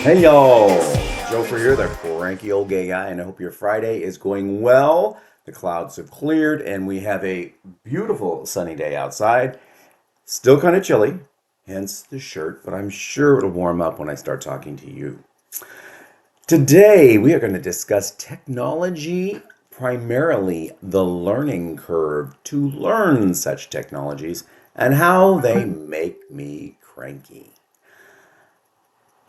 Hey y'all, Joefer here, the cranky old gay guy, and I hope your Friday is going well. The clouds have cleared and we have a beautiful sunny day outside. Still kind of chilly, hence the shirt, but I'm sure it'll warm up when I start talking to you. Today we are going to discuss technology, primarily the learning curve to learn such technologies and how they make me cranky.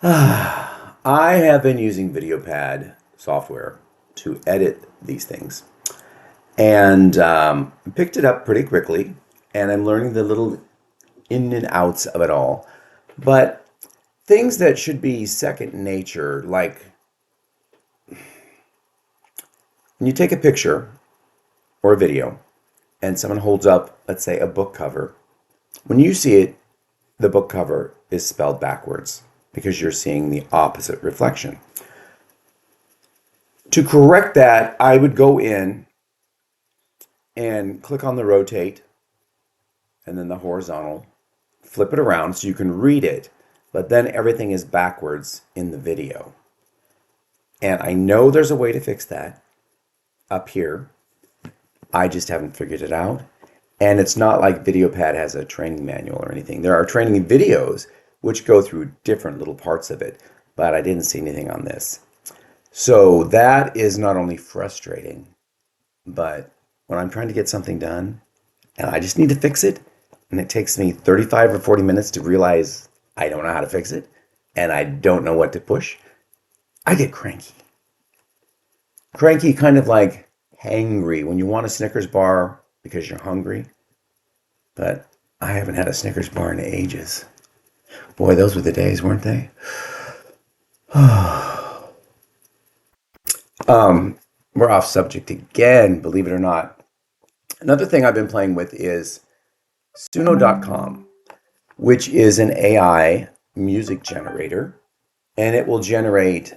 I have been using VideoPad software to edit these things and picked it up pretty quickly, and I'm learning the little in and outs of it all. But things that should be second nature, like when you take a picture or a video and someone holds up, let's say, a book cover, when you see it, the book cover is spelled backwards because you're seeing the opposite reflection. To correct that, I would go in and click on the rotate and then the horizontal, flip it around so you can read it, but then everything is backwards in the video. And I know there's a way to fix that up here. I just haven't figured it out. And it's not like VideoPad has a training manual or anything. There are training videos which go through different little parts of it, but I didn't see anything on this. So that is not only frustrating, but when I'm trying to get something done and I just need to fix it, and it takes me 35 or 40 minutes to realize I don't know how to fix it and I don't know what to push, I get cranky. Cranky, kind of like hangry when you want a Snickers bar because you're hungry. But I haven't had a Snickers bar in ages. Boy, those were the days, weren't they? We're off subject again, believe it or not. Another thing I've been playing with is Suno.com, which is an AI music generator, and it will generate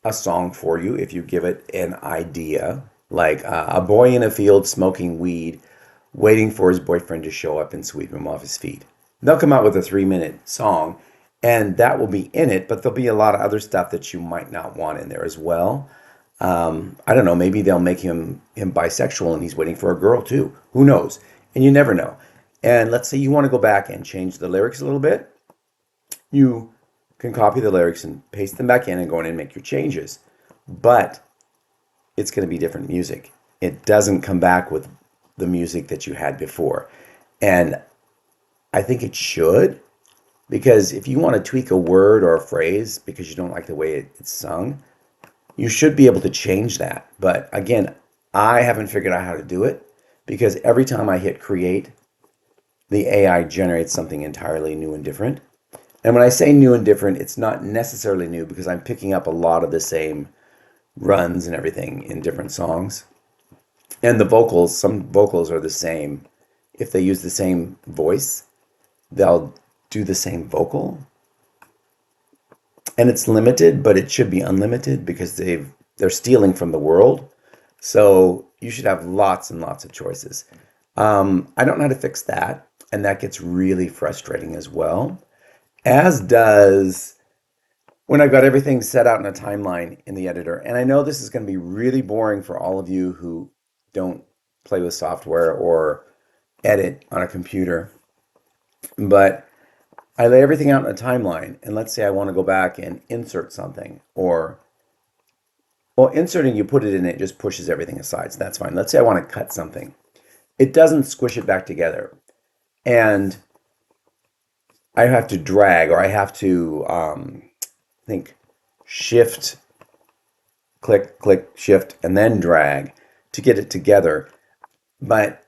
a song for you if you give it an idea, like a boy in a field smoking weed, waiting for his boyfriend to show up and sweep him off his feet. They'll come out with a 3-minute song, and that will be in it, but there'll be a lot of other stuff that you might not want in there as well. I don't know, maybe they'll make him bisexual and he's waiting for a girl too. Who knows? And you never know. And let's say you want to go back and change the lyrics a little bit. You can copy the lyrics and paste them back in and go in and make your changes. But it's going to be different music. It doesn't come back with the music that you had before. And I think it should, because if you want to tweak a word or a phrase because you don't like the way it's sung, you should be able to change that. But again, I haven't figured out how to do it because every time I hit create, the AI generates something entirely new and different. And when I say new and different, it's not necessarily new because I'm picking up a lot of the same runs and everything in different songs. And the vocals, some vocals are the same. If they use the same voice, they'll do the same vocal. And it's limited, but it should be unlimited because they're stealing from the world. So you should have lots and lots of choices. I don't know how to fix that, and that gets really frustrating as well. As does when I've got everything set out in a timeline in the editor. And I know this is going to be really boring for all of you who don't play with software or edit on a computer, but I lay everything out in a timeline, and let's say I want to go back and insert something, or, well, inserting, you put it in, it just pushes everything aside, so that's fine. Let's say I want to cut something. It doesn't squish it back together, and I have to drag, or I have to, think, shift, click, click, shift, and then drag to get it together. But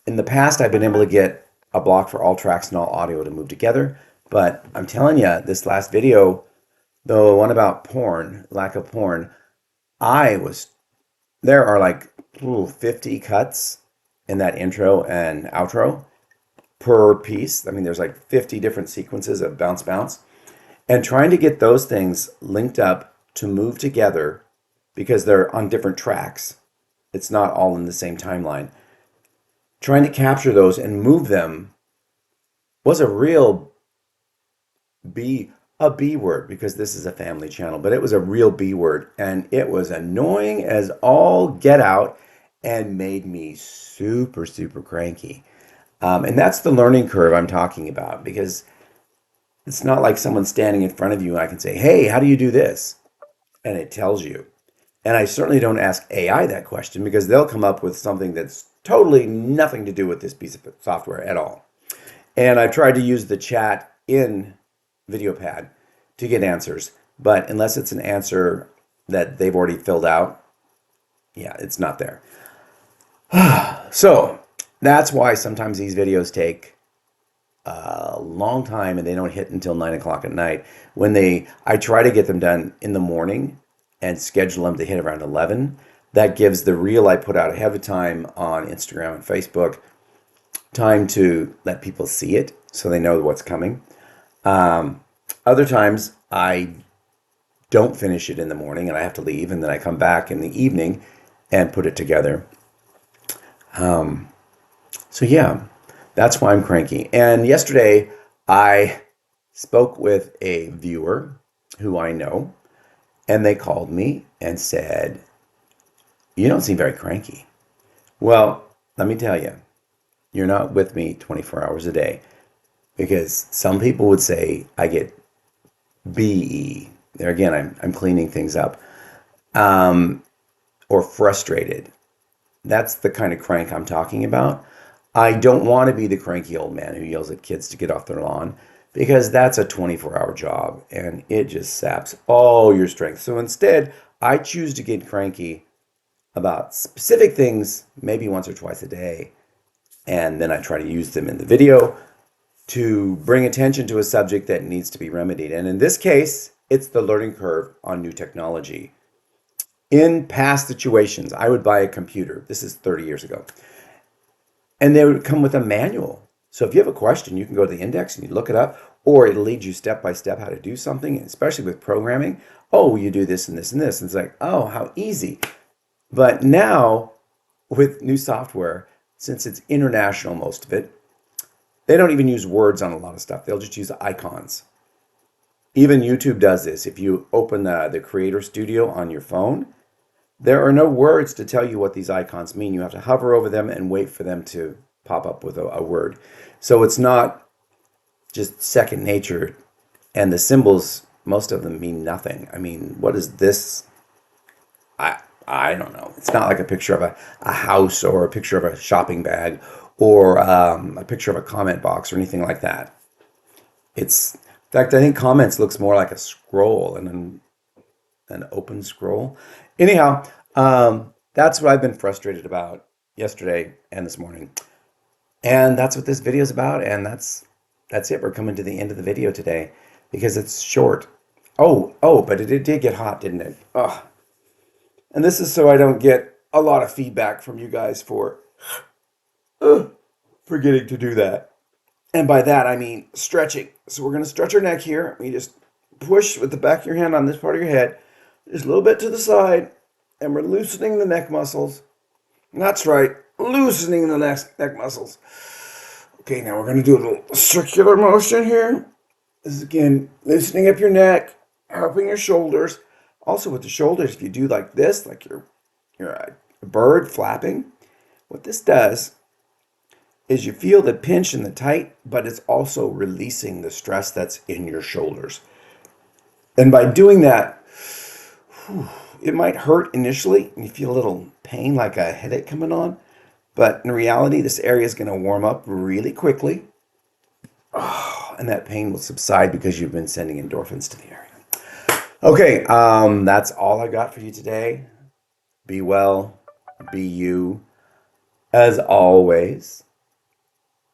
in the past, I've been able to get a block for all tracks and all audio to move together. But I'm telling you, this last video, the one about porn, lack of porn, there are like 50 cuts in that intro and outro per piece. I mean, there's like 50 different sequences of bounce, bounce. And trying to get those things linked up to move together because they're on different tracks. It's not all in the same timeline. Trying to capture those and move them was a real a B word because this is a family channel, but it was a real B word and it was annoying as all get out and made me super, super cranky. And that's the learning curve I'm talking about because it's not like someone standing in front of you and I can say, hey, how do you do this? And it tells you. And I certainly don't ask AI that question because they'll come up with something that's totally nothing to do with this piece of software at all. And I've tried to use the chat in VideoPad to get answers, but unless it's an answer that they've already filled out, yeah, it's not there. So that's why sometimes these videos take a long time and they don't hit until 9 o'clock at night. I try to get them done in the morning and schedule them to hit around 11. That gives the reel I put out ahead of time on Instagram and Facebook time to let people see it so they know what's coming. Other times I don't finish it in the morning and I have to leave, and then I come back in the evening and put it together. So yeah, that's why I'm cranky. And yesterday I spoke with a viewer who I know, and they called me and said, "You don't seem very cranky." Well, let me tell you, you're not with me 24 hours a day because some people would say I get BE. There again, I'm cleaning things up, or frustrated. That's the kind of crank I'm talking about. I don't want to be the cranky old man who yells at kids to get off their lawn because that's a 24-hour job and it just saps all your strength. So instead, I choose to get cranky about specific things, maybe once or twice a day, and then I try to use them in the video to bring attention to a subject that needs to be remedied. And in this case, it's the learning curve on new technology. In past situations, I would buy a computer. This is 30 years ago. And they would come with a manual. So if you have a question, you can go to the index and you look it up, or it'll lead you step by step how to do something, especially with programming. Oh, you do this and this and this. And it's like, oh, how easy. But now with new software, since it's international, most of it, they don't even use words on a lot of stuff. They'll just use icons. Even YouTube does this. If you open the Creator Studio on your phone, there are no words to tell you what these icons mean. You have to hover over them and wait for them to pop up with a word. So it's not just second nature. And the symbols, most of them mean nothing. I mean, what is this? I don't know. It's not like a picture of a house or a picture of a shopping bag or a picture of a comment box or anything like that. In fact, I think comments looks more like a scroll and an open scroll. Anyhow, that's what I've been frustrated about yesterday and this morning. And that's what this video is about. And that's it. We're coming to the end of the video today because it's short. But it did get hot, didn't it? Oh. And this is so I don't get a lot of feedback from you guys for forgetting to do that. And by that, I mean stretching. So we're going to stretch our neck here. You just push with the back of your hand on this part of your head, just a little bit to the side, and we're loosening the neck muscles. That's right, loosening the neck muscles. Okay, now we're going to do a little circular motion here. This is, again, loosening up your neck, helping your shoulders. Also with the shoulders, if you do like this, like you're a bird flapping, what this does is you feel the pinch and the tight, but it's also releasing the stress that's in your shoulders. And by doing that, it might hurt initially, and you feel a little pain like a headache coming on, but in reality, this area is going to warm up really quickly, and that pain will subside because you've been sending endorphins to the area. Okay, that's all I got for you today. Be well, be you. As always,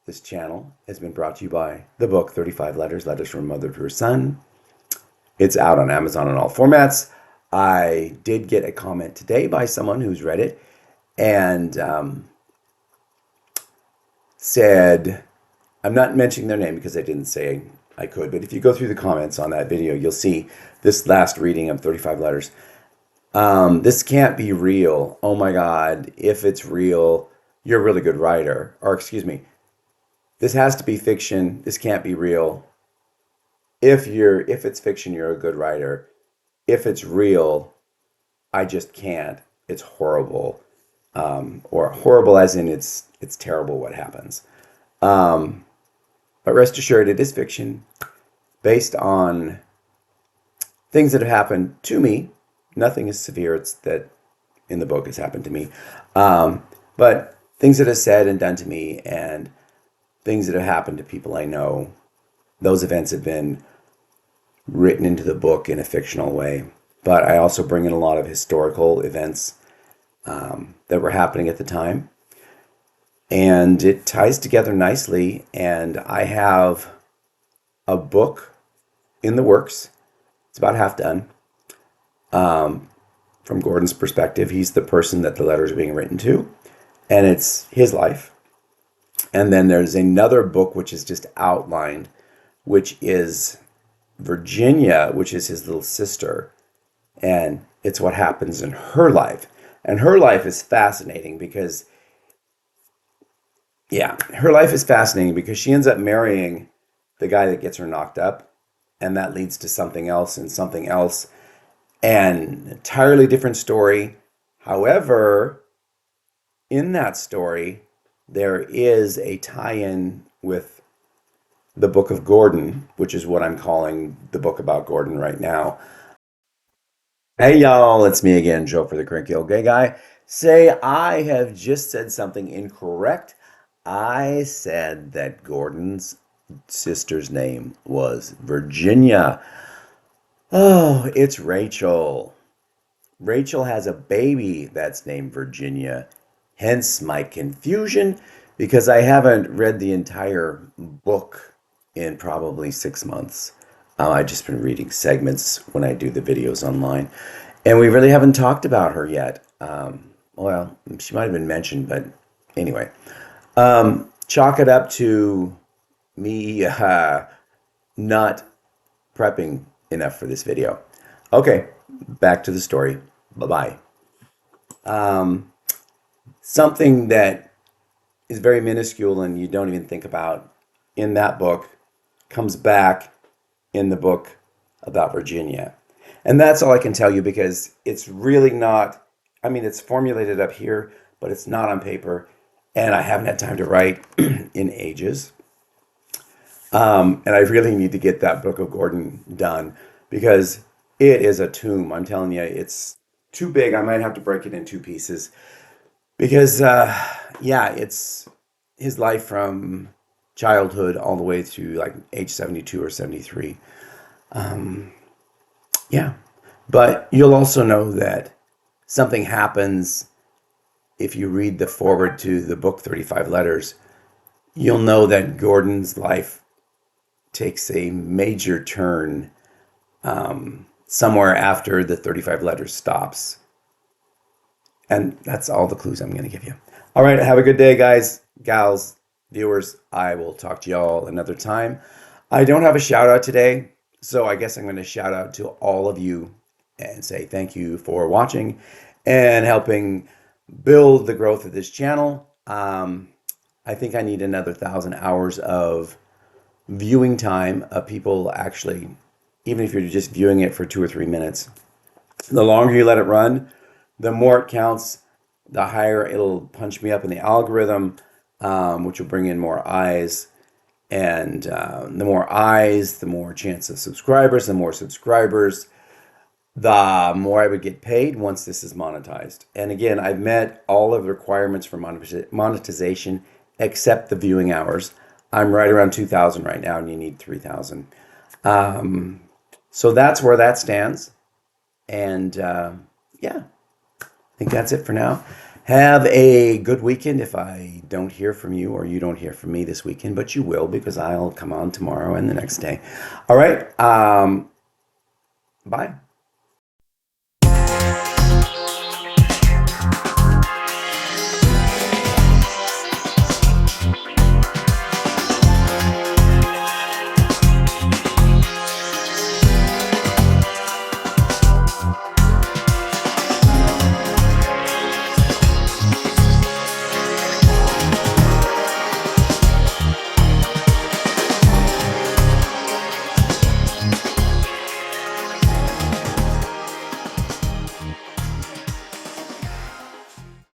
this channel has been brought to you by the book 35 Letters from a Mother to Her Son. It's out on Amazon in all formats. I did get a comment today by someone who's read it and said, I'm not mentioning their name because I didn't say I could, but if you go through the comments on that video, you'll see this last reading of 35 Letters. This can't be real. Oh my God, if it's real, you're a really good writer. Or excuse me, this has to be fiction. This can't be real. if it's fiction, you're a good writer. If it's real, I just can't. It's horrible, or horrible as in it's terrible what happens. Um, but rest assured, it is fiction based on things that have happened to me. Nothing is severe. It's that in the book has happened to me, but things that are said and done to me, and things that have happened to people I know. Those events have been written into the book in a fictional way. But I also bring in a lot of historical events that were happening at the time. And it ties together nicely. And I have a book in the works. It's about half done. From Gordon's perspective, he's the person that the letters are being written to, and it's his life. And then there's another book which is just outlined, which is Virginia, which is his little sister. And it's what happens in her life. And her life is fascinating because, yeah, her life is fascinating because she ends up marrying the guy that gets her knocked up. And that leads to something else and something else. An entirely different story. However, in that story, there is a tie-in with the Book of Gordon, which is what I'm calling the book about Gordon right now. Hey y'all, it's me again, Joefer the Cranky old gay guy. Say I have just said something incorrect. I said that Gordon's sister's name was Virginia. Oh, it's Rachel. Rachel has a baby that's named Virginia. Hence my confusion because I haven't read the entire book in probably 6 months. I've just been reading segments when I do the videos online. And we really haven't talked about her yet. Well, she might have been mentioned, but anyway. Chalk it up to me not prepping enough for this video. Okay, back to the story. Bye-bye. Something that is very minuscule and you don't even think about in that book comes back in the book about Virginia. And that's all I can tell you because it's really not, I mean, it's formulated up here, but it's not on paper. And I haven't had time to write in ages. And I really need to get that Book of Gordon done because it is a tomb. I'm telling you, it's too big. I might have to break it in two pieces because, yeah, it's his life from childhood all the way to like age 72 or 73. Yeah. But you'll also know that something happens if you read the foreword to the book 35 Letters. You'll know that Gordon's life takes a major turn somewhere after the 35 Letters stops. And that's all the clues I'm going to give you. All right. Have a good day, guys, gals, viewers. I will talk to y'all another time. I don't have a shout out today, so I guess I'm going to shout out to all of you and say thank you for watching and helping build the growth of this channel. I think I need another 1,000 hours of viewing time of people actually, even if you're just viewing it for 2 or 3 minutes. The longer you let it run, the more it counts, the higher it'll punch me up in the algorithm, which will bring in more eyes. And the more eyes, the more chance of subscribers. The more subscribers, the more I would get paid once this is monetized. And again, I've met all of the requirements for monetization except the viewing hours. I'm right around 2,000 right now, and you need 3,000. So that's where that stands. And yeah, I think that's it for now. Have a good weekend if I don't hear from you or you don't hear from me this weekend, but you will because I'll come on tomorrow and the next day. All right. Bye.